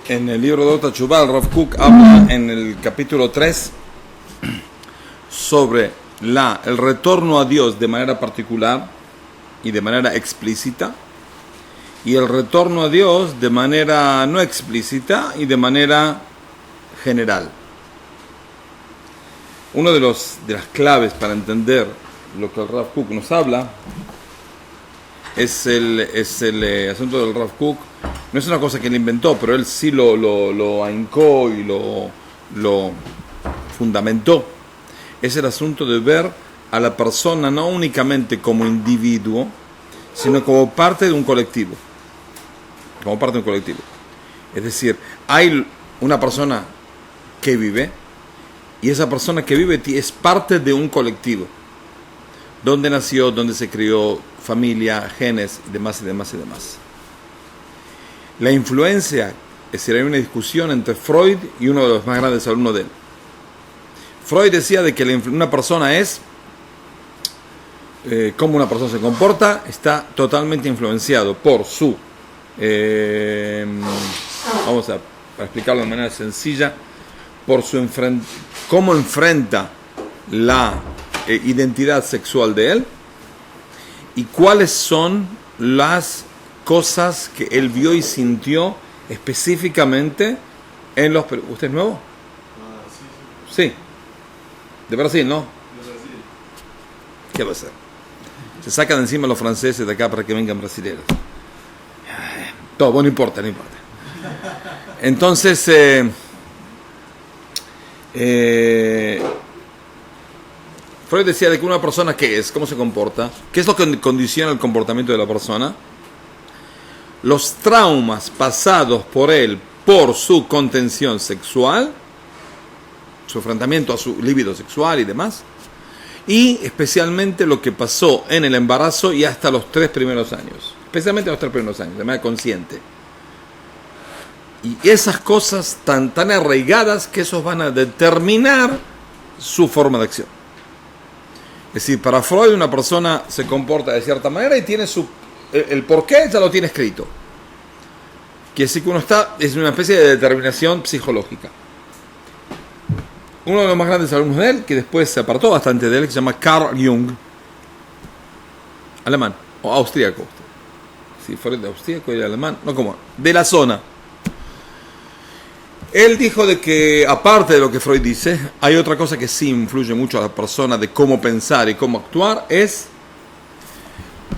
En el libro de Ota Chubá, el Rav Kook habla en el capítulo 3 sobre el retorno a Dios de manera particular y de manera explícita, y el retorno a Dios de manera no explícita y de manera general. Una de las claves para entender lo que el Rav Kook nos habla es el asunto del Rav Kook. No es una cosa que él inventó, pero él sí lo ahincó y lo fundamentó. Es el asunto de ver a la persona no únicamente como individuo, sino como parte de un colectivo. Como parte de un colectivo. Es decir, hay una persona que vive, y esa persona que vive es parte de un colectivo. Dónde nació, dónde se crió, familia, genes, y demás, y demás, y demás. La influencia, es decir, hay una discusión entre Freud y uno de los más grandes alumnos de él. Freud decía de que una persona es, cómo una persona se comporta, está totalmente influenciado por su, para explicarlo de manera sencilla, por su cómo enfrenta la identidad sexual de él y cuáles son las cosas que él vio y sintió específicamente en los... ¿Usted es nuevo? Sí. De Brasil, ¿no? ¿Qué va a hacer? Se sacan de encima los franceses de acá para que vengan brasileños. Todo, bueno, no importa. Entonces, Freud decía de que una persona, ¿qué es? ¿Cómo se comporta? ¿Qué es lo que condiciona el comportamiento de la persona? Los traumas pasados por él por su contención sexual, su enfrentamiento a su libido sexual y demás, y especialmente lo que pasó en el embarazo y hasta los 3 primeros años, especialmente los 3 primeros años, de manera consciente. Y esas cosas tan arraigadas que esos van a determinar su forma de acción. Es decir, para Freud una persona se comporta de cierta manera y tiene el porqué ya lo tiene escrito. Quiere decir que uno es una especie de determinación psicológica. Uno de los más grandes alumnos de él, que después se apartó bastante de él, que se llama Carl Jung, alemán, o austríaco. Si fuera de austríaco y de alemán, no como, de la zona. Él dijo de que, aparte de lo que Freud dice, hay otra cosa que sí influye mucho a la persona de cómo pensar y cómo actuar, es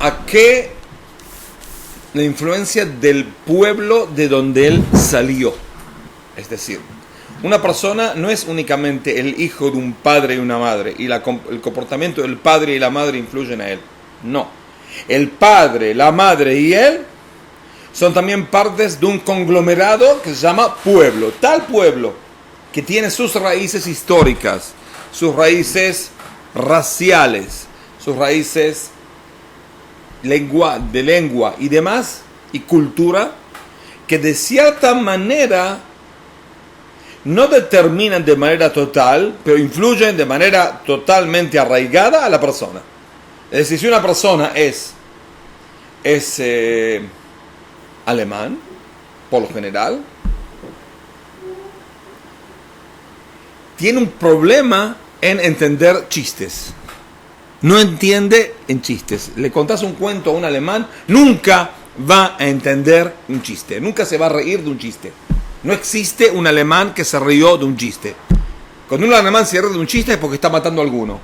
a qué la influencia del pueblo de donde él salió. Es decir, una persona no es únicamente el hijo de un padre y una madre, y el comportamiento del padre y la madre influyen a él. No. El padre, la madre y él son también partes de un conglomerado que se llama pueblo. Tal pueblo que tiene sus raíces históricas, sus raíces raciales, sus raíces de lengua y demás, y cultura, que de cierta manera no determinan de manera total, pero influyen de manera totalmente arraigada a la persona. Es decir, si una persona es alemán, por lo general, tiene un problema en entender chistes. No entiende en chistes. Le contás un cuento a un alemán, nunca va a entender un chiste. Nunca se va a reír de un chiste. No existe un alemán que se rió de un chiste. Cuando un alemán se ríe de un chiste es porque está matando a alguno.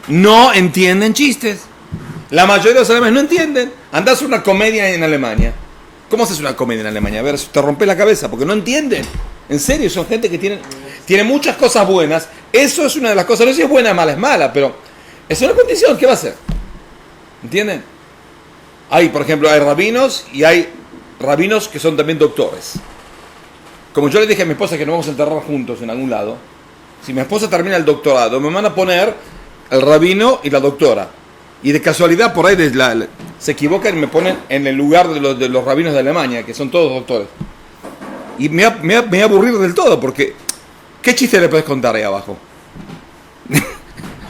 No entienden chistes. La mayoría de los alemanes no entienden. Andás a hacer una comedia en Alemania. ¿Cómo haces una comedia en Alemania? A ver, te rompe la cabeza porque no entienden. En serio, son gente que tiene muchas cosas buenas. Eso es una de las cosas. No sé si es buena, mala, es mala, pero es una condición. ¿Qué va a hacer? ¿Entienden? Por ejemplo, hay rabinos y hay rabinos que son también doctores. Como yo le dije a mi esposa que nos vamos a enterrar juntos en algún lado, si mi esposa termina el doctorado, me van a poner el rabino y la doctora. Y de casualidad por ahí se equivocan y me ponen en el lugar de los rabinos de Alemania, que son todos doctores. Y me voy a aburrir del todo, porque ¿qué chiste le puedes contar ahí abajo?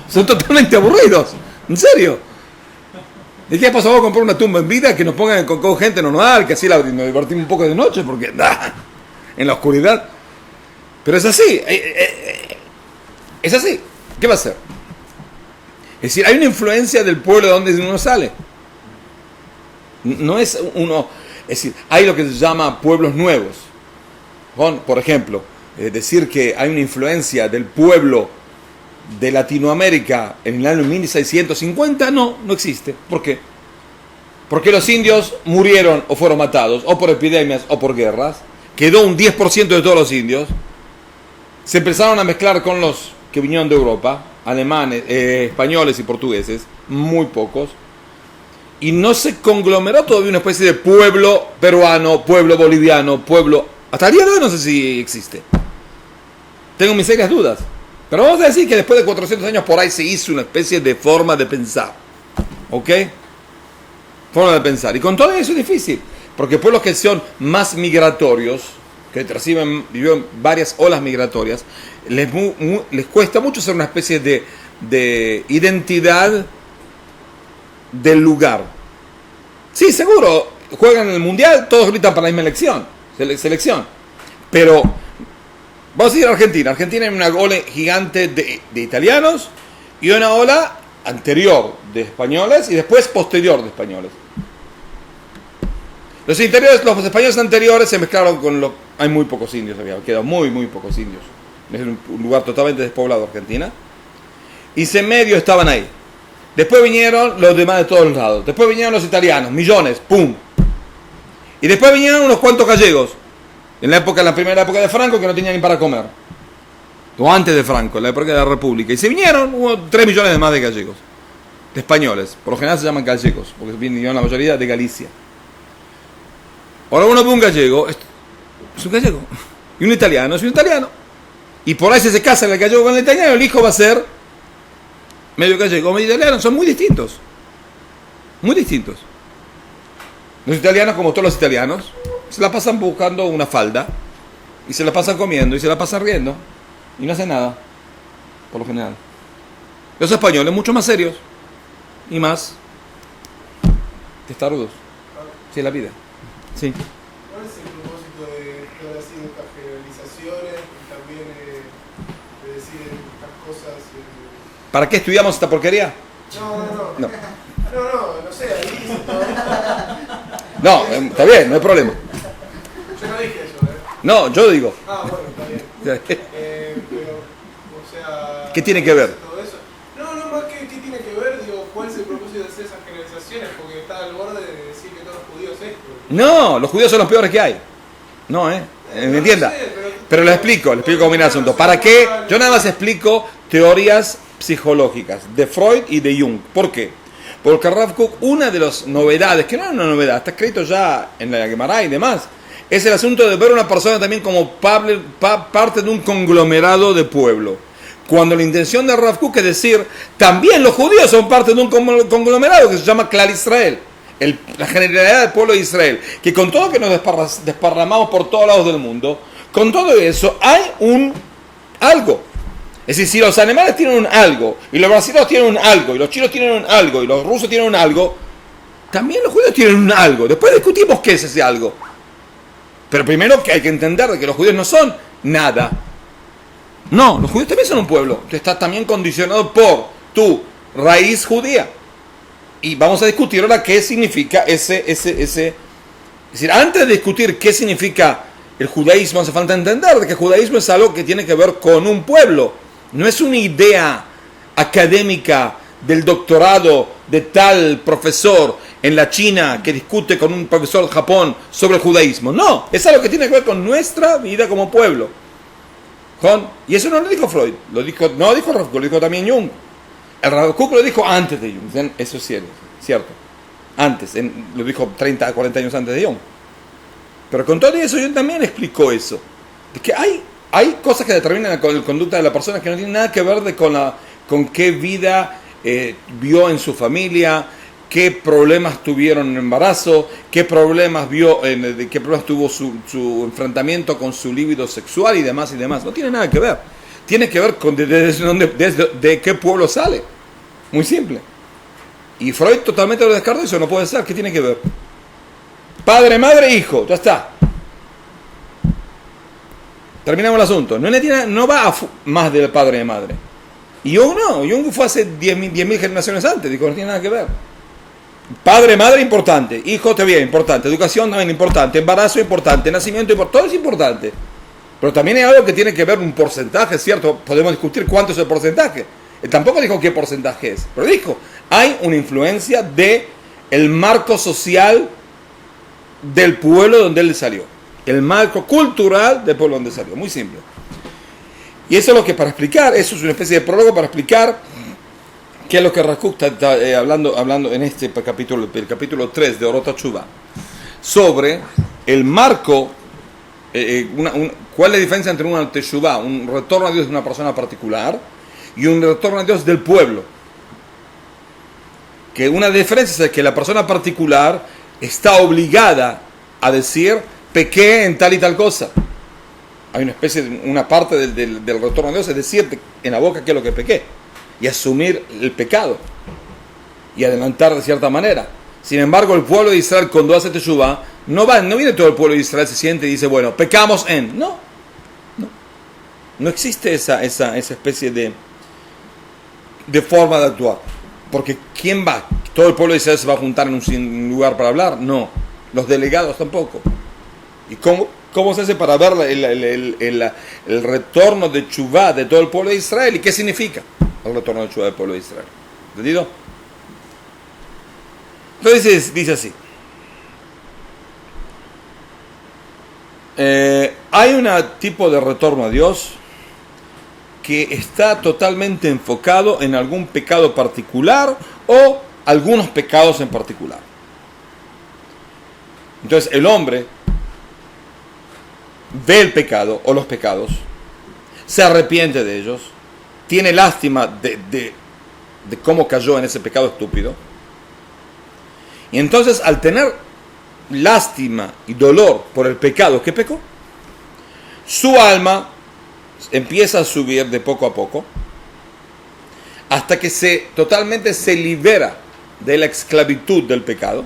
Son totalmente aburridos, en serio. El día pasado voy a comprar una tumba en vida que nos pongan con gente normal, que así nos divertimos un poco de noche, porque en la oscuridad. Pero es así. Es así. ¿Qué va a hacer? Es decir, hay una influencia del pueblo de donde uno sale. No es uno... Es decir, hay lo que se llama pueblos nuevos. Por ejemplo, decir que hay una influencia del pueblo de Latinoamérica en el año 1650, no existe. ¿Por qué? Porque los indios murieron o fueron matados, o por epidemias o por guerras. Quedó un 10% de todos los indios. Se empezaron a mezclar con los que vinieron de Europa, alemanes, españoles y portugueses, muy pocos. Y no se conglomeró todavía una especie de pueblo peruano, pueblo boliviano, pueblo... Hasta el día de hoy no sé si existe. Tengo mis serias dudas. Pero vamos a decir que después de 400 años por ahí se hizo una especie de forma de pensar. ¿Ok? Forma de pensar. Y con todo eso es difícil. Porque pueblos que son más migratorios, que viven varias olas migratorias, les cuesta mucho ser una especie de identidad del lugar. Sí, seguro, juegan en el mundial, todos gritan para la misma selección. Pero vamos a ir a Argentina. Argentina hay una ola gigante de italianos y una ola anterior de españoles y después posterior de españoles. Los españoles anteriores se mezclaron con los... Hay muy pocos indios, había quedado muy pocos indios. Es un lugar totalmente despoblado, Argentina. Y en medio estaban ahí. Después vinieron los demás de todos lados. Después vinieron los italianos, millones, ¡pum! Y después vinieron unos cuantos gallegos. En la primera época de Franco, que no tenían ni para comer. O antes de Franco, en la época de la República. Y se vinieron, hubo 3 millones de más de gallegos. De españoles. Por lo general se llaman gallegos, porque vinieron la mayoría de Galicia. Ahora uno ve un gallego, es un gallego. Y un italiano es un italiano. Y por ahí se casa el gallego con el italiano, el hijo va a ser medio gallego, medio italiano. Son muy distintos. Muy distintos. Los italianos, como todos los italianos, se la pasan buscando una falda. Y se la pasan comiendo y se la pasan riendo. Y no hacen nada. Por lo general. Los españoles, mucho más serios. Y más testarudos. Sí, la vida. Sí. ¿Cuál es el propósito de todas estas generalizaciones y también de decir estas cosas? ¿Para qué estudiamos esta porquería? No sé, ahí dice todo. No, está bien, no hay problema. Yo no dije eso, No, yo digo. Bueno, está bien. Pero, o sea... ¿Qué tiene que ver? Todo eso. No, más que qué tiene que ver, digo, ¿cuál es el propósito de hacer esas generalizaciones? Porque está al borde de decir que todos los judíos es esto. No, los judíos son los peores que hay. No, ¿me entienda? Pero le explico cómo viene el asunto. ¿Para qué? Yo nada más explico teorías psicológicas de Freud y de Jung. ¿Por qué? Porque Rav Kook, una de las novedades, que no es una novedad, está escrito ya en la Gemara y demás, es el asunto de ver a una persona también como parte de un conglomerado de pueblo. Cuando la intención de Rav Kook es decir, también los judíos son parte de un conglomerado que se llama Klal Israel. La generalidad del pueblo de Israel, que con todo que nos desparramamos por todos lados del mundo, con todo eso hay un algo. Es decir, si los alemanes tienen un algo, y los brasileños tienen un algo, y los chinos tienen un algo, y los rusos tienen un algo, también los judíos tienen un algo. Después discutimos qué es ese algo. Pero primero que hay que entender de que los judíos no son nada. No, los judíos también son un pueblo. Tú estás también condicionado por tu raíz judía. Y vamos a discutir ahora qué significa ese. Es decir, antes de discutir qué significa el judaísmo, hace falta entender de que el judaísmo es algo que tiene que ver con un pueblo. No es una idea académica del doctorado de tal profesor en la China que discute con un profesor de Japón sobre el judaísmo. No, es algo que tiene que ver con nuestra vida como pueblo. Y eso no lo dijo Freud, no lo dijo Rav Kook, lo dijo también Jung. El Rav Kook lo dijo antes de Jung, eso es cierto. Antes, lo dijo 30, 40 años antes de Jung. Pero con todo eso Jung también explicó eso. De que hay cosas que determinan la conducta de la persona que no tienen nada que ver con qué vida vio en su familia, qué problemas tuvieron en el embarazo, qué problemas tuvo su enfrentamiento con su libido sexual y demás. No tiene nada que ver. Tiene que ver con de qué pueblo sale. Muy simple. Y Freud totalmente lo descartó, eso no puede ser. ¿Qué tiene que ver? Padre, madre, hijo, ya está. Terminamos el asunto. No va a más del padre y madre. Y Jung no. Jung fue hace 10.000 generaciones antes. Dijo, no tiene nada que ver. Padre, madre, importante. Hijo, te bien, importante. Educación, también importante. Embarazo, importante. Nacimiento, importante. Todo es importante. Pero también hay algo que tiene que ver un porcentaje, ¿cierto? Podemos discutir cuánto es el porcentaje. Él tampoco dijo qué porcentaje es. Pero dijo, hay una influencia del marco social del pueblo donde él salió. El marco cultural del pueblo donde salió. Muy simple. Y eso es lo que para explicar, eso es una especie de prólogo para explicar qué es lo que Rakuk está hablando en este capítulo, el capítulo 3 de Orot HaTeshuvah, sobre el marco, cuál es la diferencia entre una Teshuvah, un retorno a Dios de una persona particular, y un retorno a Dios del pueblo. Que una diferencia es que la persona particular está obligada a decir, pequé en tal y tal cosa. Hay una parte del retorno a Dios, es decir, en la boca qué es lo que pequé, y asumir el pecado, y adelantar de cierta manera. Sin embargo, el pueblo de Israel, cuando hace Teshuvah, no viene todo el pueblo de Israel, se siente y dice, bueno, pecamos en... No existe esa especie de forma de actuar. Porque ¿quién va? ¿Todo el pueblo de Israel se va a juntar en un lugar para hablar? No. Los delegados tampoco. ¿Y cómo se hace para ver el retorno de Teshuvah de todo el pueblo de Israel? ¿Y qué significa el retorno de Teshuvah del pueblo de Israel? ¿Entendido? Entonces dice así. Hay un tipo de retorno a Dios que está totalmente enfocado en algún pecado particular o algunos pecados en particular. Entonces el hombre ve el pecado o los pecados, se arrepiente de ellos, tiene lástima de cómo cayó en ese pecado estúpido, y entonces al tener lástima y dolor por el pecado que pecó, su alma empieza a subir de poco a poco hasta que totalmente se libera de la esclavitud del pecado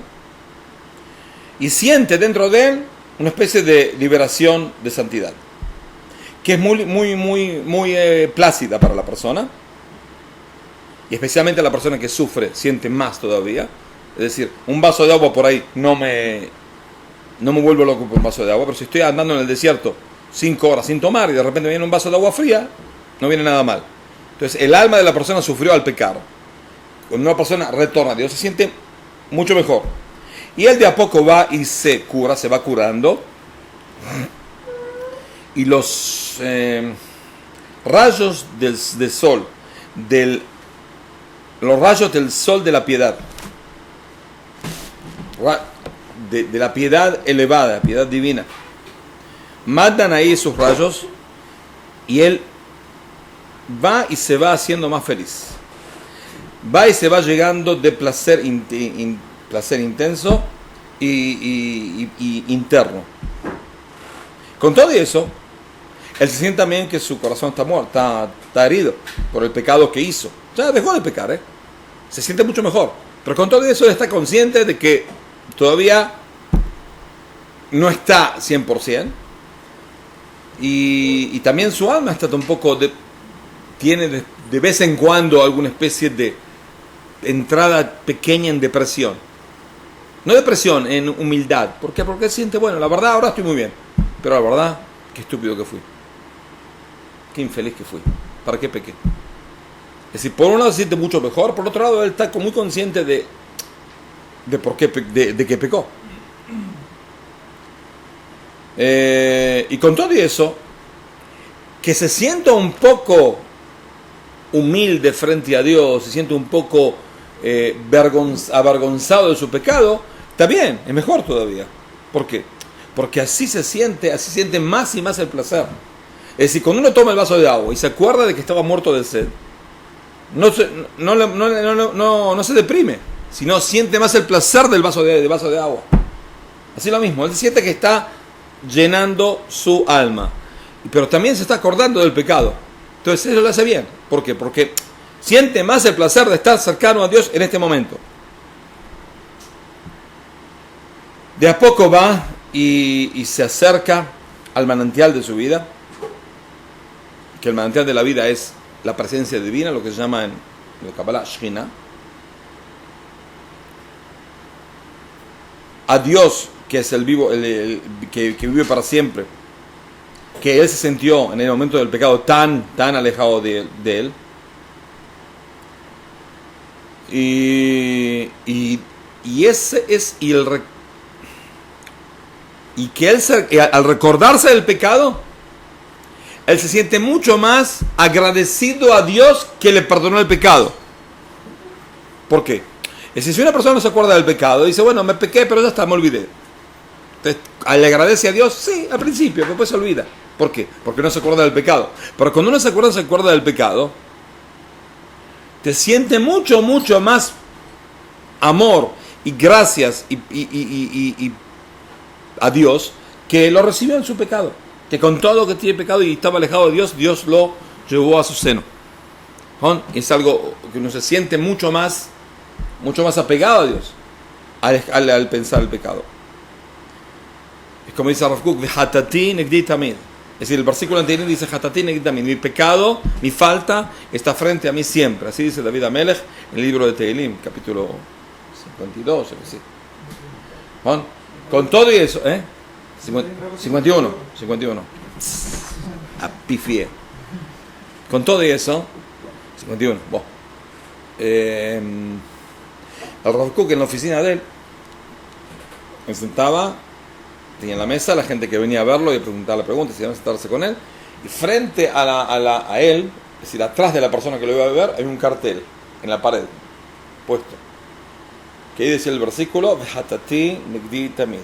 y siente dentro de él una especie de liberación de santidad que es muy plácida para la persona, y especialmente la persona que sufre siente más todavía. Es decir, un vaso de agua por ahí no me vuelvo loco por un vaso de agua, pero si estoy andando en el desierto 5 horas sin tomar y de repente viene un vaso de agua fría, no viene nada mal. Entonces el alma de la persona sufrió al pecar. Cuando una persona retorna a Dios se siente mucho mejor, y él de a poco va y se va curando, y los rayos del sol, los rayos del sol de la piedad, de la piedad elevada, piedad divina, mandan ahí sus rayos, y él va y se va haciendo más feliz, va y se va llegando de placer intenso y interno. Con todo eso, él se siente también que su corazón está muerto, está herido por el pecado que hizo. Ya dejó de pecar, se siente mucho mejor, pero con todo eso él está consciente de que todavía no está 100%, y también su alma está un poco tiene de vez en cuando alguna especie de entrada pequeña en depresión. No depresión, en humildad. ¿Por qué? Porque él siente, bueno, la verdad ahora estoy muy bien, pero la verdad, qué estúpido que fui, qué infeliz que fui, ¿para qué pequé? Es decir, por un lado se siente mucho mejor, por otro lado él está muy consciente de por qué, de que pecó. Y con todo eso, que se sienta un poco humilde frente a Dios, se siente un poco avergonzado de su pecado, está bien, es mejor todavía. ¿Por qué? Porque así siente más y más el placer. Es decir, cuando uno toma el vaso de agua y se acuerda de que estaba muerto de sed, no se deprime, sino siente más el placer del vaso de agua. Así lo mismo, él siente que está llenando su alma, pero también se está acordando del pecado. Entonces eso lo hace bien. ¿Por qué? Porque siente más el placer de estar cercano a Dios en este momento. De a poco va y se acerca al manantial de su vida, que el manantial de la vida es la presencia divina, lo que se llama en el Kabbalah Shekhinah. A Dios, que es el vivo, que vive para siempre, que él se sintió en el momento del pecado tan alejado de él. Y ese es y que él al recordarse del pecado, él se siente mucho más agradecido a Dios que le perdonó el pecado. ¿Por qué? Es decir, si una persona no se acuerda del pecado, dice, bueno, me pequé, pero ya está, me olvidé. Entonces, ¿le agradece a Dios? Sí, al principio, pero después se olvida. ¿Por qué? Porque no se acuerda del pecado. Pero cuando uno se acuerda del pecado, te siente mucho más amor y gracias y a Dios, que lo recibió en su pecado. Que con todo lo que tiene pecado y estaba alejado de Dios, Dios lo llevó a su seno. Es algo que uno se siente mucho más apegado a Dios al pensar el pecado. Es como dice Rav Kook, "Hatati negdi tamid". Es decir, el versículo anterior dice, "Hatati negdi tamid", mi pecado, mi falta está frente a mí siempre. Así dice David Amelech en el libro de Tehilim, capítulo 52, así. Con todo y eso, 51. Apifié. Con todo y eso, 51. El Rav Kook en la oficina de él, me sentaba, tenía en la mesa la gente que venía a verlo y a preguntarle preguntas, y iban a sentarse con él, y frente a él, es decir, atrás de la persona que lo iba a ver, hay un cartel en la pared puesto, que ahí decía el versículo,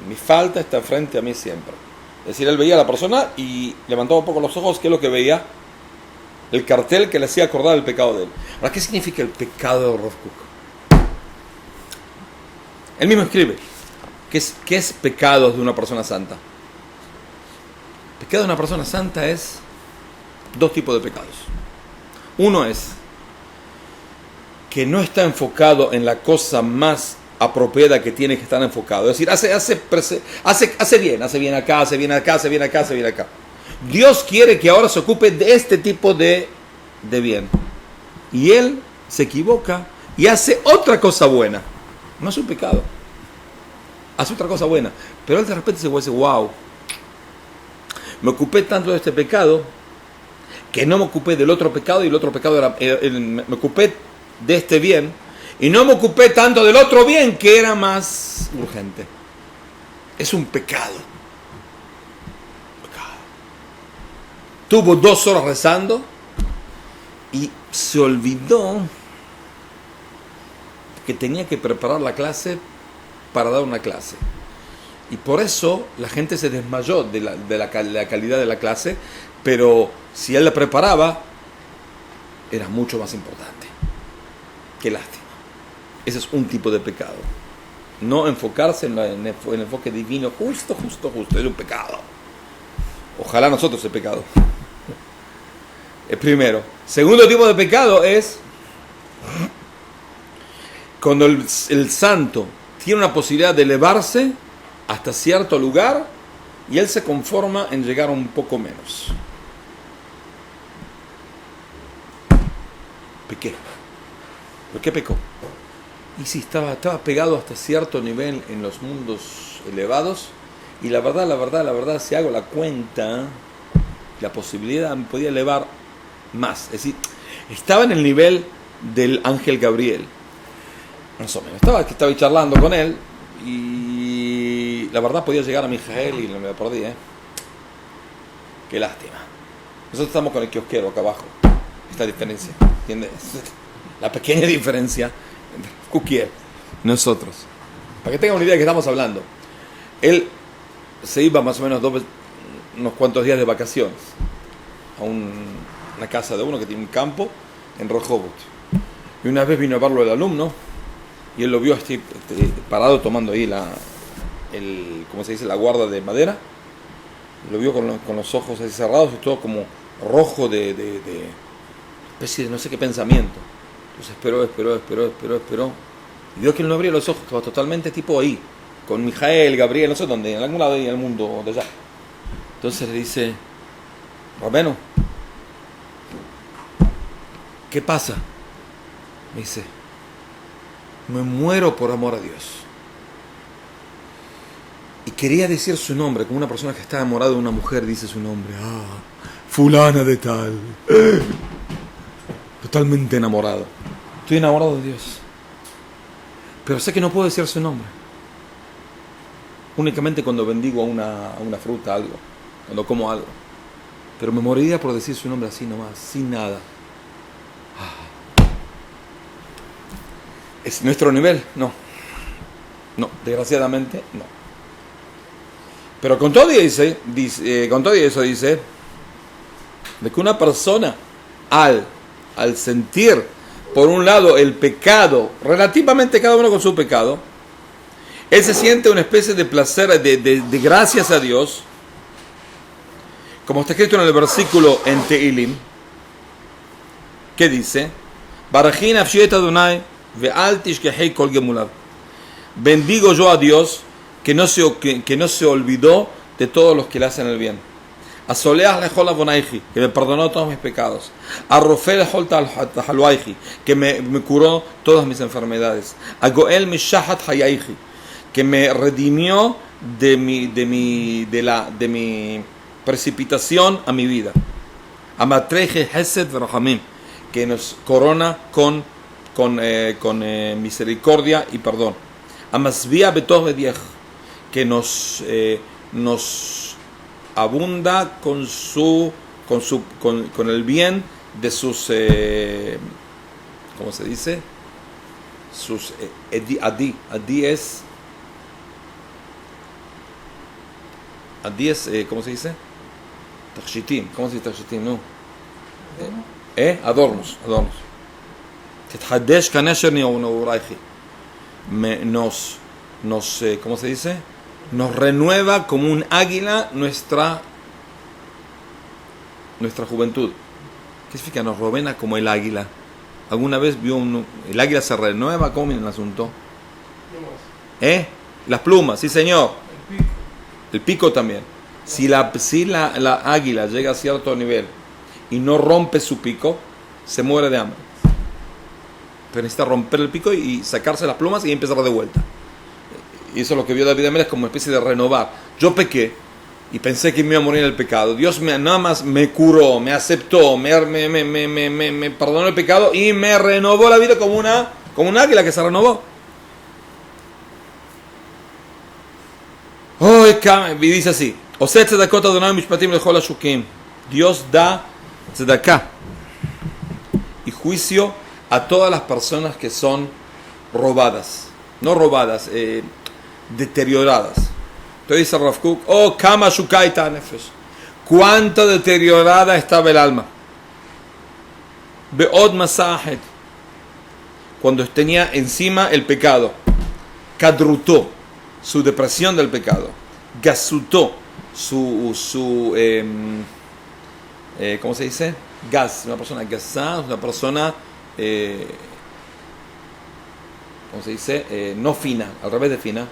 mi falta está frente a mí siempre. Es decir, él veía a la persona y levantaba un poco los ojos. ¿Qué es lo que veía? El cartel que le hacía acordar el pecado de él. Ahora, ¿qué significa el pecado de Rav Kook? Él mismo escribe, ¿qué es pecado de una persona santa? El pecado de una persona santa es dos tipos de pecados. Uno es que no está enfocado en la cosa más apropiada que tiene que estar enfocado. Es decir, hace bien acá, hace bien acá. Dios quiere que ahora se ocupe de este tipo de bien. Y él se equivoca y hace otra cosa buena. No es un pecado. Hace otra cosa buena. Pero él de repente se dice, wow, me ocupé tanto de este pecado que no me ocupé del otro pecado, y el otro pecado era, me ocupé de este bien y no me ocupé tanto del otro bien que era más urgente. Es un pecado. Tuvo 2 horas rezando y se olvidó que tenía que preparar la clase para dar una clase. Y por eso la gente se desmayó de la calidad de la clase, pero si él la preparaba, era mucho más importante. Qué lástima. Ese es un tipo de pecado. No enfocarse en el enfoque divino, justo, es un pecado. Ojalá nosotros el pecado. El primero. Segundo tipo de pecado es cuando el santo tiene una posibilidad de elevarse hasta cierto lugar y él se conforma en llegar un poco menos. Pequé. ¿Por qué pecó? Y sí, estaba pegado hasta cierto nivel en los mundos elevados, y la verdad, si hago la cuenta, la posibilidad me podía elevar más. Es decir, estaba en el nivel del ángel Gabriel, más o menos. Estaba charlando con él, y la verdad podía llegar a Mijael y no me lo perdí, Qué lástima. Nosotros estamos con el kiosquero acá abajo. Esta diferencia, ¿entiendes? La pequeña diferencia entre Kukiel y nosotros. Para que tengan una idea de qué estamos hablando. Él se iba más o menos unos cuantos días de vacaciones a una casa de uno que tiene un campo en Rehovot. Y una vez vino a verlo el alumno y él lo vio parado tomando ahí ¿cómo se dice? La guarda de madera. Lo vio con los ojos así cerrados y todo como rojo de especie de no sé qué pensamiento. Entonces esperó. Y vio que él no abría los ojos, estaba totalmente tipo ahí, con Mijael, Gabriel, no sé dónde, en algún lado ahí en el mundo de allá. Entonces le dice, Rabeno, ¿qué pasa? Me dice, me muero por amor a Dios. Y quería decir su nombre, como una persona que está enamorada de una mujer dice su nombre. Fulana de tal. Totalmente enamorado. Estoy enamorado de Dios. Pero sé que no puedo decir su nombre. Únicamente cuando bendigo a una fruta, algo. Cuando como algo. Pero me moriría por decir su nombre así nomás, sin nada. ¿Es nuestro nivel? No. No, desgraciadamente no. Pero con todo eso dice de que una persona al sentir por un lado el pecado, relativamente cada uno con su pecado, él se siente una especie de placer, de gracias a Dios, como está escrito en el versículo en Tehilim, que dice, Barají nafshi et Adonai ve'al tishkehei kol gemulav. Bendigo yo a Dios que no se olvidó de todos los que le hacen el bien. Asoleach lechol avonaihi, que me perdonó todos mis pecados. Arrofé lechol tahaluaihi, que me curó todas mis enfermedades. Agoel mishahat hayaihi, que me redimió de mi precipitación a mi vida. Amatreje hesed v'rachamim, que nos corona con misericordia y perdón. Amasvia betoch vediech, que nos abunda con el bien de sus ¿cómo se dice? Sus adi es ¿cómo se dice? Takshitim, ¿cómo se dice takshitim? No. Adornos. Tethadesh kanesher ni uraichi. ¿Cómo se dice? Nos renueva como un águila nuestra juventud. ¿Qué significa? Nos rovena como el águila. ¿Alguna vez vio el águila se renueva? ¿Cómo viene el asunto? Las plumas, sí señor. El pico también. Si la águila llega a cierto nivel y no rompe su pico, se muere de hambre. Pero necesita romper el pico y sacarse las plumas y empezar de vuelta. Y eso es lo que vio David Amelech como una especie de renovar. Yo pequé y pensé que me iba a morir en el pecado. Dios nada más me curó, me aceptó, me perdonó el pecado y me renovó la vida como un águila que se renovó. Y dice así: Dios da tzedakah y juicio a todas las personas que son robadas. No robadas, deterioradas. Entonces dice Rav Kook, kama shukaita nefesh, cuánta deteriorada estaba el alma. Be'od masahet, cuando tenía encima el pecado. Kadrutó, su depresión del pecado. Gasutó, ¿cómo se dice? Gas, una persona gasá, una persona ¿cómo se dice? No fina, al revés de fina.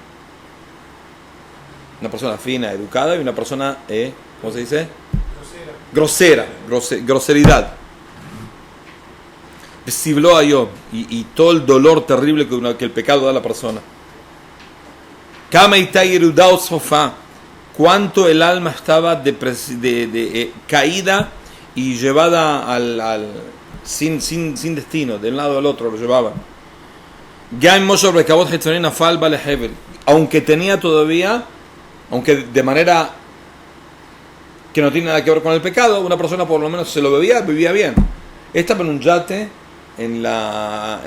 Una persona fina, educada, y una persona, ¿cómo se dice? Groseridad. Sibló a Job, y todo el dolor terrible que el pecado da a la persona. Cuánto el alma estaba caída y llevada sin destino, de un lado al otro lo llevaban. Aunque tenía todavía, aunque de manera que no tiene nada que ver con el pecado, una persona por lo menos se lo vivía bien. Estaba en un yate estaba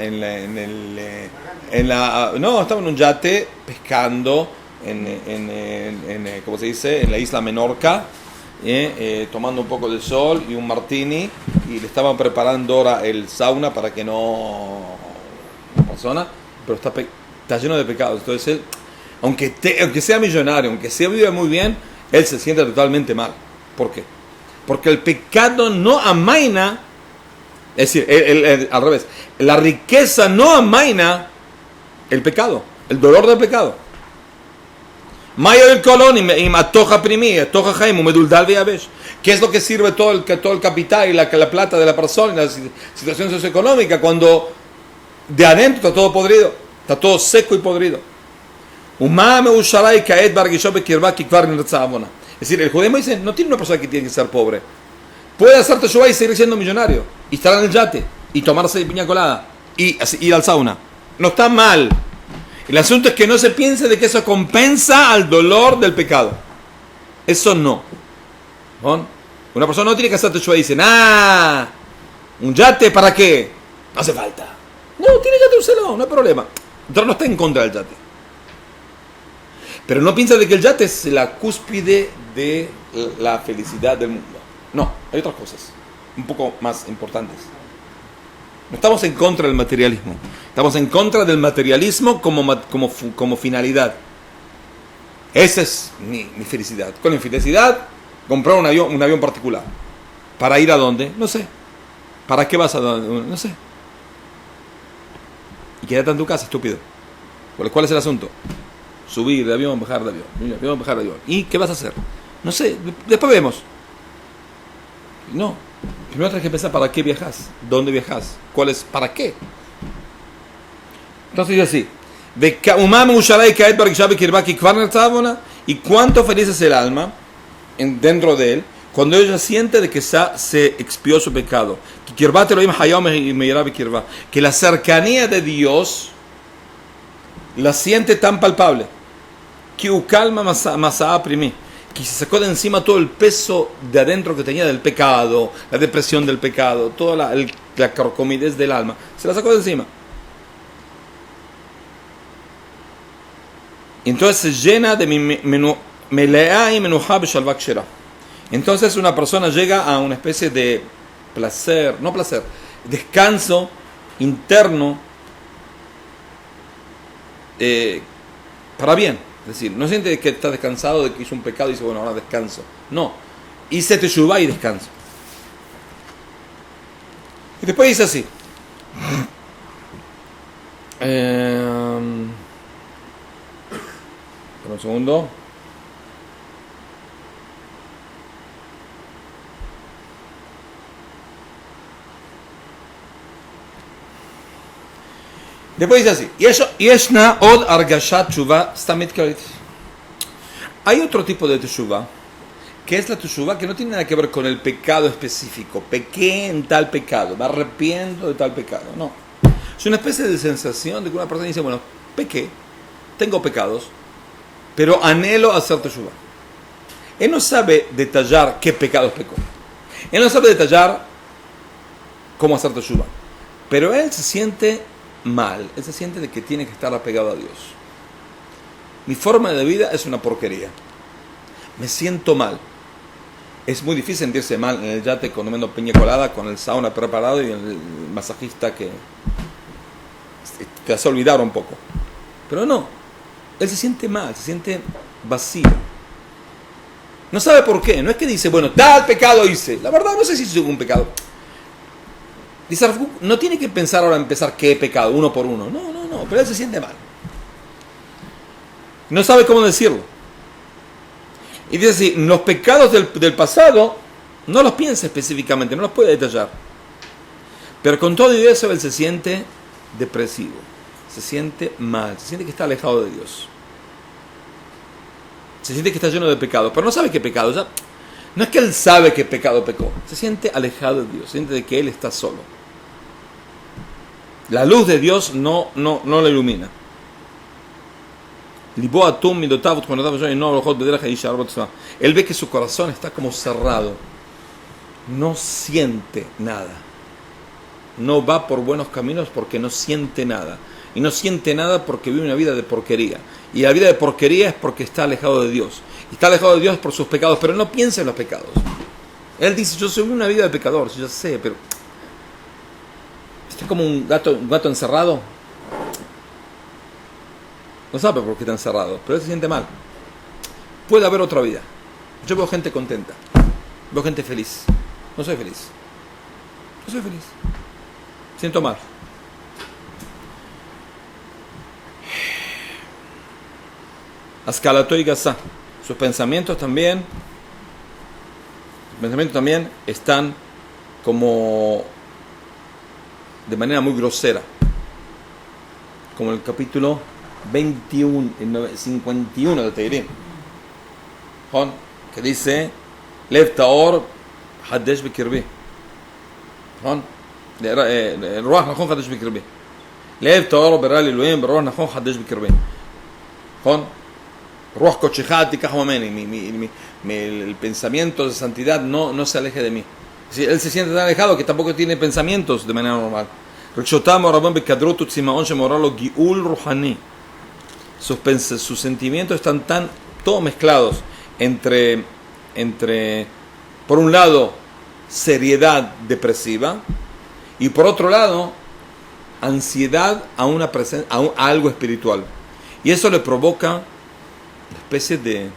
en un yate pescando ¿cómo se dice? En la isla Menorca, tomando un poco de sol y un martini, y le estaban preparando ahora el sauna para que no persona, pero está lleno de pecados. Entonces él, aunque sea millonario, aunque sea vive muy bien, él se siente totalmente mal. ¿Por qué? Porque el pecado no amaina, es decir, al revés, la riqueza no amaina el pecado, el dolor del pecado. Mayor el colón y matoja primí, toja jaimo, meduldal viabesh. ¿Qué es lo que sirve todo el capital y la plata de la persona y la situación socioeconómica cuando de adentro está todo podrido, está todo seco y podrido? Es decir, el judaísmo dice, no tiene una persona que tiene que ser pobre. Puede hacer teshuva y seguir siendo millonario. Y estar en el yate. Y tomarse piña colada. Y ir al sauna. No está mal. El asunto es que no se piense de que eso compensa al dolor del pecado. Eso no. ¿No? Una persona no tiene que hacer teshuva y dice, ¿un yate para qué? No hace falta. No, tiene yate, úselo, no hay problema. Entonces no está en contra del yate. Pero no piensa de que el yate es la cúspide de la felicidad del mundo. No, hay otras cosas un poco más importantes. No estamos en contra del materialismo. Estamos en contra del materialismo como finalidad. Esa es mi felicidad. Con mi felicidad, comprar un avión particular. ¿Para ir a dónde? No sé. ¿Para qué vas a dónde? No sé. Y quédate en tu casa, estúpido. ¿Cuál es el asunto? Subir de avión, bajar de avión, bajar de avión. ¿Y qué vas a hacer? No sé, después vemos. No, primero tienes que pensar para qué viajas, dónde viajas, para qué. Entonces dice así, y cuánto feliz es el alma dentro de él cuando ella siente de que se expió su pecado. Que la cercanía de Dios la siente tan palpable. Que se sacó de encima todo el peso de adentro que tenía del pecado, la depresión del pecado, toda la carcomidez del alma. Se la sacó de encima. Entonces se llena de melea y menuja b'shalva kshera. Entonces una persona llega a una especie de descanso interno para bien. Es decir, no siente que está descansado de que hizo un pecado y dice, bueno, ahora descanso. No, hice teshuvá y descanso. Y después dice así. Espera un segundo. Después dice así, Yeshna od argashat teshuva stamit karit. Hay otro tipo de teshuva, que es la teshuva que no tiene nada que ver con el pecado específico. Pequé en tal pecado, me arrepiento de tal pecado. No. Es una especie de sensación de que una persona dice, bueno, pequé, tengo pecados, pero anhelo hacer teshuva. Él no sabe detallar qué pecados pecó. Él no sabe detallar cómo hacer teshuva. Pero él se siente mal, él se siente de que tiene que estar apegado a Dios. Mi forma de vida es una porquería, me siento mal. Es muy difícil sentirse mal en el yate comiendo piña colada, con el sauna preparado y el masajista que te hace olvidar un poco. Pero no, él se siente mal, se siente vacío. No sabe por qué, no es que dice, bueno, tal pecado hice. La verdad no sé si hice un pecado. Dice Rav Kook, no tiene que pensar ahora empezar qué pecado, uno por uno. No, pero él se siente mal. No sabe cómo decirlo. Y dice así, los pecados del pasado no los piensa específicamente, no los puede detallar. Pero con todo y eso él se siente depresivo, se siente mal, se siente que está alejado de Dios. Se siente que está lleno de pecados, pero no sabe qué pecado. Ya, no es que él sabe qué pecado pecó, se siente alejado de Dios, se siente de que él está solo. La luz de Dios no lo ilumina. Él ve que su corazón está como cerrado. No siente nada. No va por buenos caminos porque no siente nada. Y no siente nada porque vive una vida de porquería. Y la vida de porquería es porque está alejado de Dios. Y está alejado de Dios por sus pecados, pero no piensa en los pecados. Él dice, yo soy una vida de pecador, yo sé, pero estoy como un gato encerrado. No sabe por qué está encerrado, pero él se siente mal. Puede haber otra vida. Yo veo gente contenta, veo gente feliz. No soy feliz. Siento mal. Askalato y Gazá. Sus pensamientos también están como de manera muy grosera. Como el capítulo 51 de Teirim. Que dice Lev Taor Hadesh Bekirbi. Ruach Nachon Hadesh Bekirbi. Lev Taor Beral Elohim Ruach Nachon Hadesh Bekirbi. Ruach Kochejat Tikach Mameni. El pensamiento de santidad no se aleje de mí. Él se siente tan alejado que tampoco tiene pensamientos de manera normal. Sus sentimientos están todos mezclados entre por un lado seriedad depresiva y por otro lado ansiedad a algo espiritual, y eso le provoca una especie de,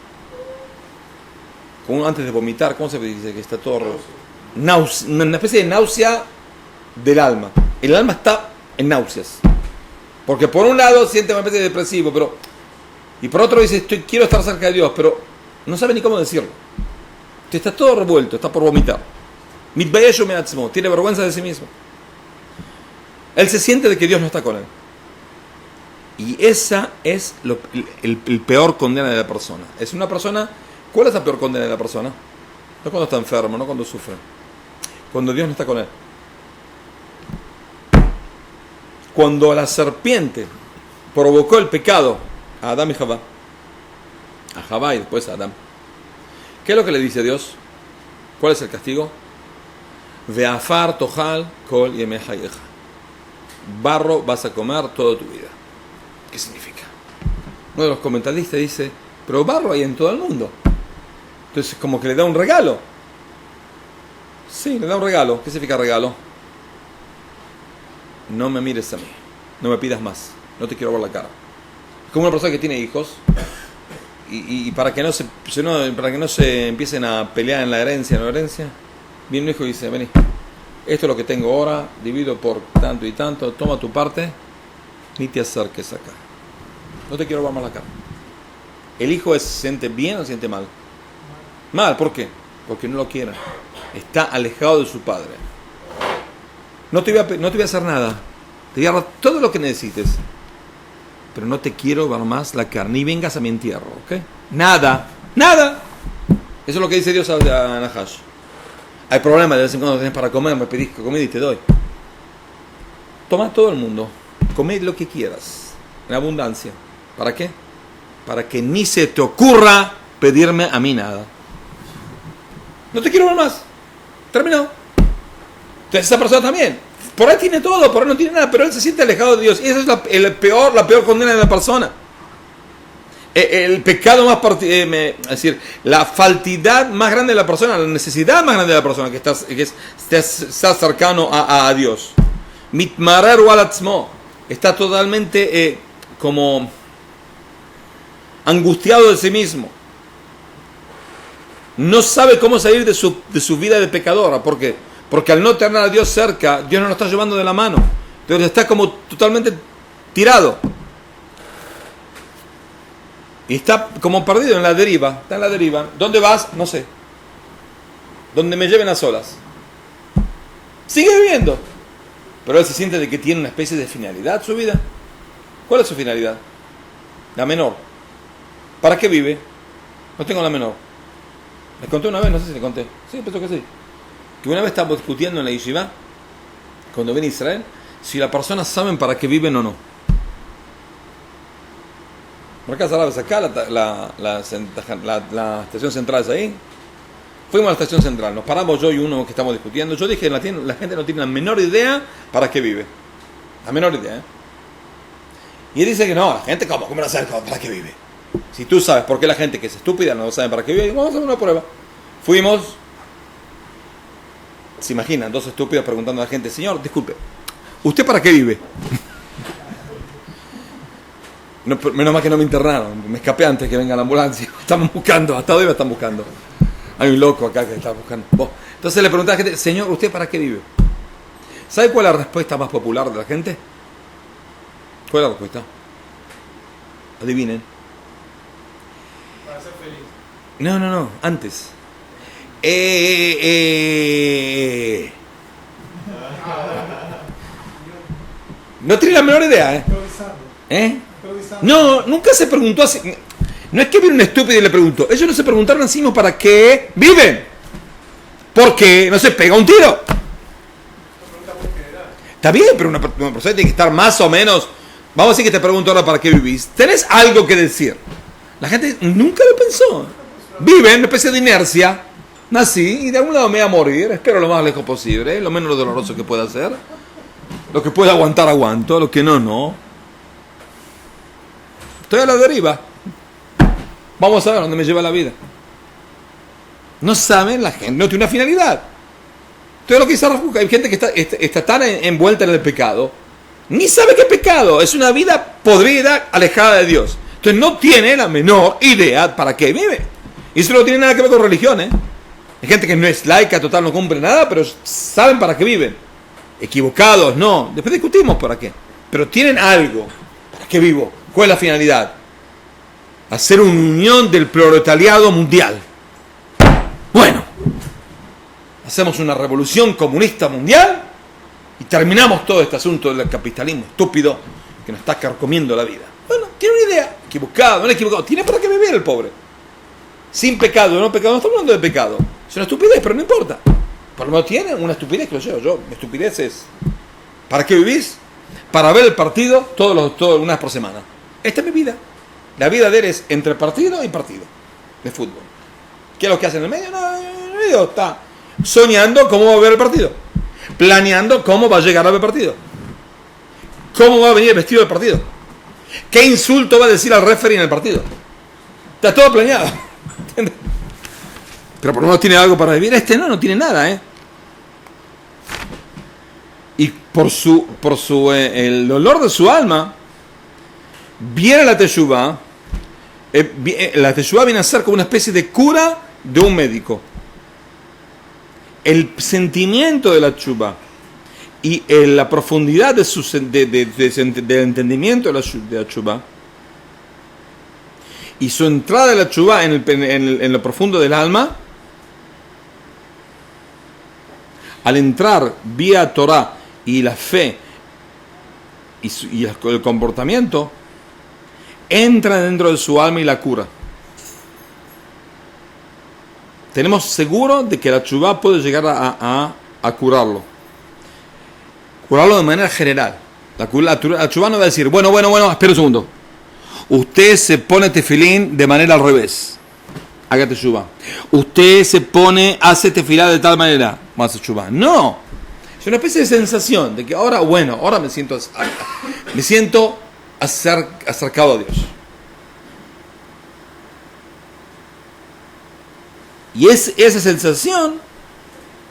como antes de vomitar, ¿cómo se dice? Que está todo una especie de náusea del alma. El alma está en náuseas, porque por un lado siente una especie de depresivo, y por otro dice quiero estar cerca de Dios, pero no sabe ni cómo decirlo. Está todo revuelto, está por vomitar. Mitbayeshu me'atzmo, tiene vergüenza de sí mismo. Él se siente de que Dios no está con él. Y esa es el peor condena de la persona. Es una persona. ¿Cuál es la peor condena de la persona? No cuando está enfermo, no cuando sufre. Cuando Dios no está con él. Cuando la serpiente provocó el pecado a Adán y Javá, a Javá y después a Adán, ¿qué es lo que le dice Dios? ¿Cuál es el castigo? Ve'afar tochal kol yemei hayecha. Barro vas a comer toda tu vida. ¿Qué significa? Uno de los comentaristas dice, pero barro hay en todo el mundo. Entonces como que le da un regalo. Sí, le da un regalo. ¿Qué significa regalo? No me mires a mí, no me pidas más, no te quiero ver la cara. Es como una persona que tiene hijos y para que no se empiecen a pelear en la herencia, viene un hijo y dice, vení, esto es lo que tengo ahora, divido por tanto y tanto, toma tu parte, ni te acerques acá, no te quiero ver más la cara. ¿El hijo se siente bien o se siente mal? Mal, ¿por qué? Porque no lo quiere, está alejado de su padre. No te voy a hacer nada. Te voy a dar todo lo que necesites. Pero no te quiero ver más la carne. Ni vengas a mi entierro, ¿ok? Nada. Eso es lo que dice Dios a Nahash. Hay problemas, de vez en cuando tenés para comer, me pedís comida y te doy. Toma todo el mundo. Come lo que quieras. En abundancia. ¿Para qué? Para que ni se te ocurra pedirme a mí nada. No te quiero ver más. Terminó. Entonces esa persona también, por ahí tiene todo, por ahí no tiene nada, pero él se siente alejado de Dios. Y esa es la peor condena de la persona. El pecado más es decir, la faltidad más grande de la persona, la necesidad más grande de la persona, que está cercano a Dios. Mitmarer walatzmo, está totalmente como angustiado de sí mismo. No sabe cómo salir de su vida de pecadora. ¿Por qué? Porque al no tener a Dios cerca, Dios no lo está llevando de la mano. Entonces está como totalmente tirado. Y está como perdido en la deriva. Está en la deriva. ¿Dónde vas? No sé. Donde me lleven a solas. Sigue viviendo. Pero él se siente de que tiene una especie de finalidad su vida. ¿Cuál es su finalidad? La menor. ¿Para qué vive? No tengo la menor. Les conté una vez, no sé si le conté. Sí, pensó que sí. Que una vez estábamos discutiendo en la yeshiva, cuando viene Israel, si las personas saben para qué viven o no. Por acá, acá la estación central es ahí. Fuimos a la estación central, nos paramos yo y uno que estamos discutiendo. Yo dije, la gente no tiene la menor idea para qué vive. La menor idea, ¿eh? Y él dice que no, la gente, ¿cómo no sabe para qué vive? Si tú sabes por qué la gente que es estúpida no sabe para qué vive, vamos a hacer una prueba. Fuimos. Se imaginan, dos estúpidos preguntando a la gente, señor, disculpe, ¿usted para qué vive? No, menos mal que no me internaron, me escapé antes que venga la ambulancia. Estamos buscando, hasta hoy me están buscando. Hay un loco acá que está buscando. Entonces le pregunté a la gente, señor, ¿usted para qué vive? ¿Sabe cuál es la respuesta más popular de la gente? ¿Cuál es la respuesta? Adivinen. No, antes. No tiene la menor idea, No, nunca se preguntó así. No es que viene un estúpido y le preguntó. Ellos no se preguntaron así mismo para qué viven. Porque no se pega un tiro. Está bien, pero una persona tiene que estar más o menos. Vamos a decir que te pregunto ahora para qué vivís. ¿Tenés algo que decir? La gente nunca lo pensó. Viven una especie de inercia. Nací y de algún lado me voy a morir. Espero lo más lejos posible. Lo menos doloroso que pueda ser. Lo que pueda aguantar, aguanto. Lo que no, no. Estoy a la deriva. Vamos a ver dónde me lleva la vida. No saben, la gente no tiene una finalidad. Todo lo que dice Rav Kook, hay gente que está tan envuelta en el pecado, ni sabe qué es pecado. Es una vida podrida, alejada de Dios. Entonces no tiene la menor idea para qué vive. Y eso no tiene nada que ver con religión, Hay gente que no es laica, total, no cumple nada, pero saben para qué viven. Equivocados, no. Después discutimos para qué. Pero tienen algo. ¿Para qué vivo? ¿Cuál es la finalidad? Hacer una unión del proletariado mundial. Bueno, hacemos una revolución comunista mundial y terminamos todo este asunto del capitalismo estúpido que nos está carcomiendo la vida. Bueno, tiene una idea. Equivocado, no equivocado. Tiene para qué vivir el pobre. Sin pecado, no pecado. No estamos hablando de pecado. Es una estupidez, pero no importa. Por lo menos tiene una estupidez que lo llevo yo. Estupidez es. ¿Para qué vivís? Para ver el partido una vez por semana. Esta es mi vida. La vida de él es entre partido y partido de fútbol. ¿Qué es lo que hace en el medio? No, en el medio está soñando cómo va a ver el partido. Planeando cómo va a llegar a ver el partido. Cómo va a venir el vestido del partido. ¿Qué insulto va a decir al referee en el partido? Está todo planeado. ¿Entiendes? Pero por lo menos tiene algo para vivir. No tiene nada, Y por el dolor de su alma, viene la teshuvá. La teshuvá viene a ser como una especie de cura de un médico. El sentimiento de la teshuvá y la profundidad del entendimiento de la teshuvá y su entrada de la teshuvá en lo profundo del alma, al entrar vía Torah y la fe y el comportamiento, entra dentro de su alma y la cura. Tenemos seguro de que la teshuvá puede llegar a curarlo. Curarlo de manera general. La teshuvá no va a decir, bueno, espera un segundo. Usted se pone tefilín de manera al revés. Haga teshuvá. Usted hace tefilá de tal manera. Más teshuvá. No. Es una especie de sensación de que ahora me siento acercado a Dios. Y esa sensación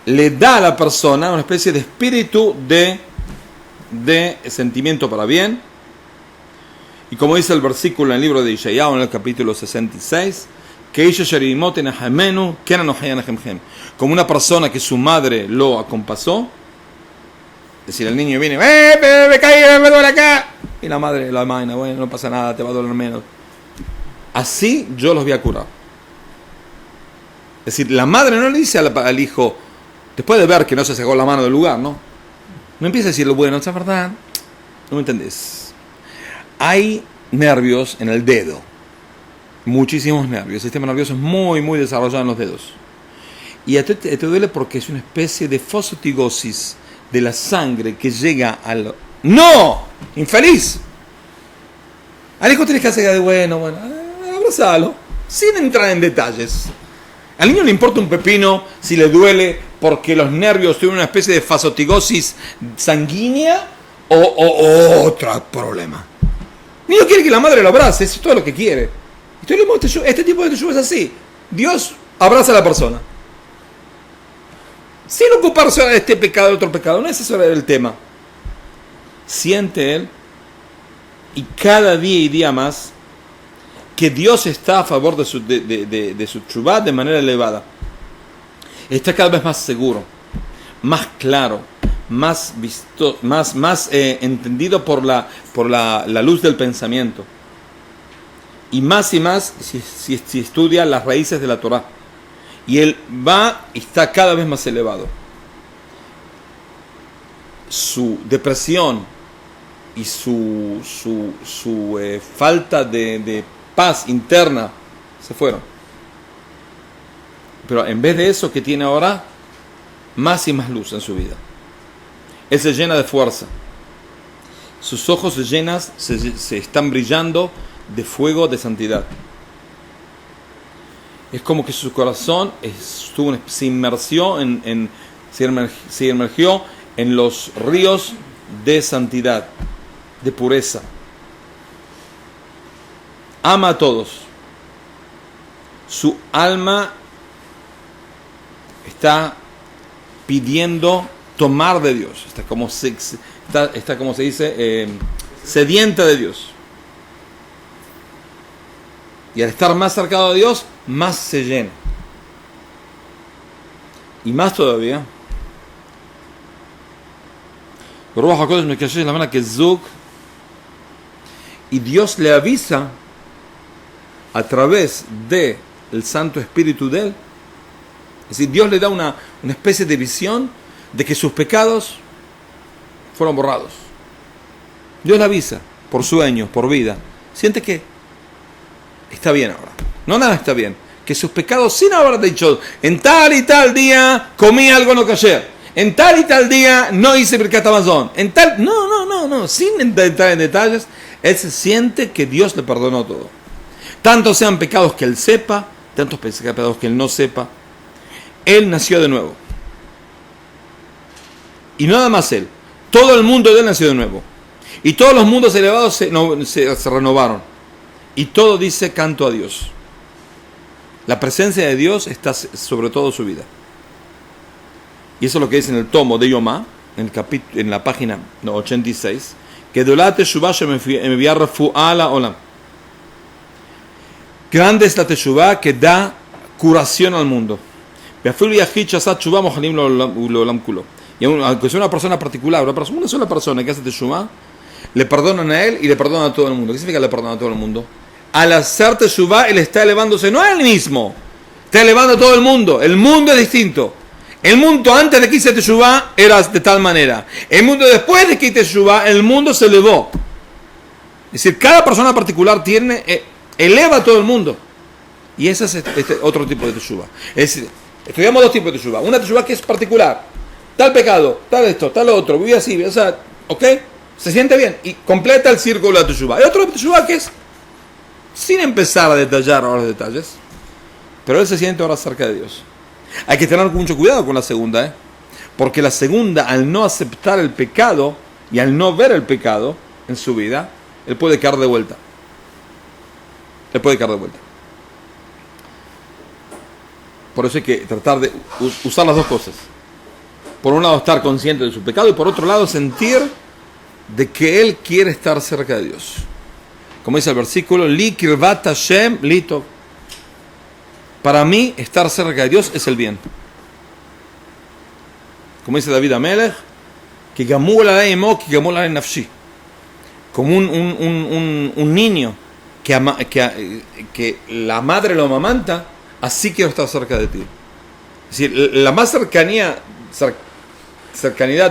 le da a la persona una especie de espíritu de sentimiento para bien. Y como dice el versículo en el libro de Yeshayahu, en el capítulo 66, como una persona que su madre lo acompasó. Es decir, el niño viene, me caí, me duele acá. Y la madre, bueno, no pasa nada, te va a doler menos. Así yo los voy a curar. Es decir, la madre no le dice al hijo, después de ver que no se sacó la mano del lugar, ¿no? No empieza a decirle, bueno, ¿es verdad? No me entendés. Hay nervios en el dedo. Muchísimos nervios. El sistema nervioso es muy, muy desarrollado en los dedos. Y te duele porque es una especie de fosfatigosis de la sangre que llega al... ¡No! ¡Infeliz! Al hijo tienes que hacer de bueno, abrazalo, sin entrar en detalles. Al niño le importa un pepino si le duele porque los nervios tienen una especie de fosfatigosis sanguínea o otro problema. El niño quiere que la madre lo abrace, eso es todo lo que quiere. Este tipo de teshuvá es así. Dios abraza a la persona. Sin ocuparse de este pecado, de otro pecado. No es eso el tema. Siente él, y cada día y día más, que Dios está a favor de su teshuvá de manera elevada. Está cada vez más seguro, más claro, más visto, más entendido por la luz del pensamiento. y más si estudia las raíces de la Torá. Y él va y está cada vez más elevado. Su depresión y su falta de paz interna se fueron. Pero en vez de eso que tiene ahora, más y más luz en su vida. Él se llena de fuerza. Sus ojos se están brillando de fuego de santidad. Es como que su corazón se inmergió se emergió en los ríos de santidad, de pureza. Ama a todos. Su alma está pidiendo tomar de Dios. Está como se dice, sedienta de Dios. Y al estar más cercano de Dios, más se llena. Y más todavía. Y Dios le avisa a través del Santo Espíritu de él. Es decir, Dios le da una especie de visión de que sus pecados fueron borrados. Dios le avisa por sueños, por vida. Siente que está bien ahora. No nada está bien. Que sus pecados, sin haber dicho, en tal y tal día comí algo no kosher. En tal y tal día no hice Birkat Hamazon. En tal... No. Sin entrar en detalles, él se siente que Dios le perdonó todo. Tanto sean pecados que él sepa, tantos pecados que él no sepa. Él nació de nuevo. Y nada más él. Todo el mundo de él nació de nuevo. Y todos los mundos elevados se renovaron. Y todo dice canto a Dios. La presencia de Dios está sobre todo su vida. Y eso es lo que dice en el tomo de Yomá, en la página 86, que Dolate Teshuvah Shemevia Refuá la Olam. Grande es la Teshuvah que da curación al mundo. Y aunque sea una persona particular, una sola persona que hace Teshuvah, le perdonan a él y le perdonan a todo el mundo. ¿Qué significa le perdonan a todo el mundo? Al hacer Teshuvah, él está elevándose, no a él mismo, está elevando a todo el mundo. El mundo es distinto. El mundo antes de que hice Teshuvah era de tal manera. El mundo después de que hice Teshuvah, el mundo se elevó. Es decir, cada persona particular eleva a todo el mundo. Y ese es otro tipo de Teshuvah. Es decir, estudiamos dos tipos de Teshuvah. Una Teshuvah que es particular. Tal pecado, tal esto, tal otro. Vive así, o sea, ¿ok? Se siente bien y completa el círculo de Teshuvah. Y otro Teshuvah que es, sin empezar a detallar ahora los detalles, pero él se siente ahora cerca de Dios. Hay que tener mucho cuidado con la segunda, porque la segunda, al no aceptar el pecado y al no ver el pecado en su vida, él puede caer de vuelta. Por eso hay que tratar de usar las dos cosas. Por un lado, estar consciente de su pecado, y por otro lado, sentir de que él quiere estar cerca de Dios. Como dice el versículo, Li kirvat Hashem li tov. Para mí, estar cerca de Dios es el bien. Como dice David Amelech, que gamul alei imo, que gamul alei nafshi. Como un niño que la madre lo amamanta, así quiero estar cerca de ti. Es decir, la más cercanidad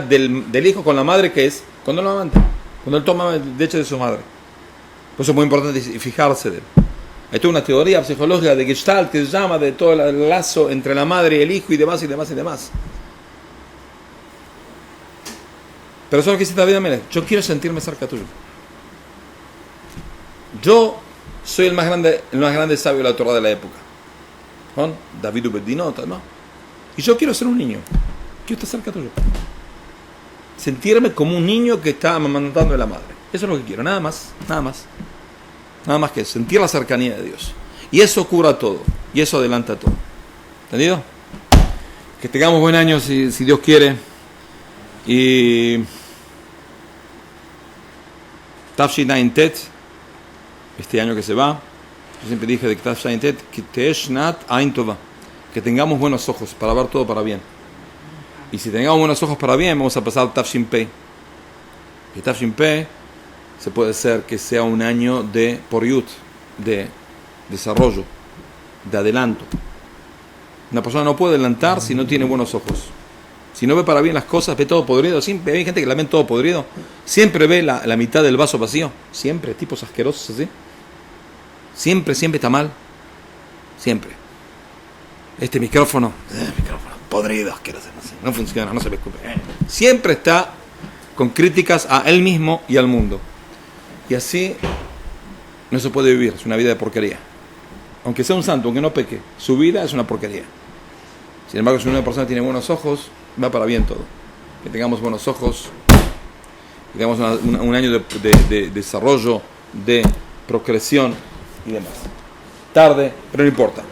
del hijo con la madre, que es cuando lo amamanta, cuando él toma leche de su madre. Por eso es muy importante fijarse de él. Hay toda una teoría psicológica de Gestalt que se llama de todo el lazo entre la madre y el hijo y demás. Pero eso es lo que dice David Amelech. Yo quiero sentirme cerca tuyo. Yo soy el más grande sabio de la Torah de la época. ¿No? David Ubedinot, ¿no? Y yo quiero ser un niño. Quiero estar cerca tuyo. Sentirme como un niño que está amamantando a la madre. Eso es lo que quiero, nada más. Nada más que sentir la cercanía de Dios. Y eso cura todo. Y eso adelanta todo. ¿Entendido? Que tengamos buen año si Dios quiere. Y Tafshin Tet, este año que se va, yo siempre dije de Tafshin Tet, que tengamos buenos ojos para ver todo para bien. Y si tengamos buenos ojos para bien, vamos a pasar Tafshin Pei. Y Tafshin Pei se puede ser que sea un año de Poriut, de desarrollo, de adelanto. Una persona no puede adelantar si no tiene buenos ojos. Si no ve para bien las cosas, ve todo podrido. Siempre hay gente que la ve todo podrido. Siempre ve la mitad del vaso vacío. Siempre, tipos asquerosos así. Siempre está mal. Siempre. Este micrófono podrido, asqueroso, no funciona, no se me escupe. Siempre está con críticas a él mismo y al mundo. Y así no se puede vivir. Es una vida de porquería. Aunque sea un santo, aunque no peque, su vida es una porquería. Sin embargo, si una persona tiene buenos ojos, va para bien todo. Que tengamos buenos ojos, que tengamos un año de desarrollo, de procreación y demás. Tarde, pero no importa.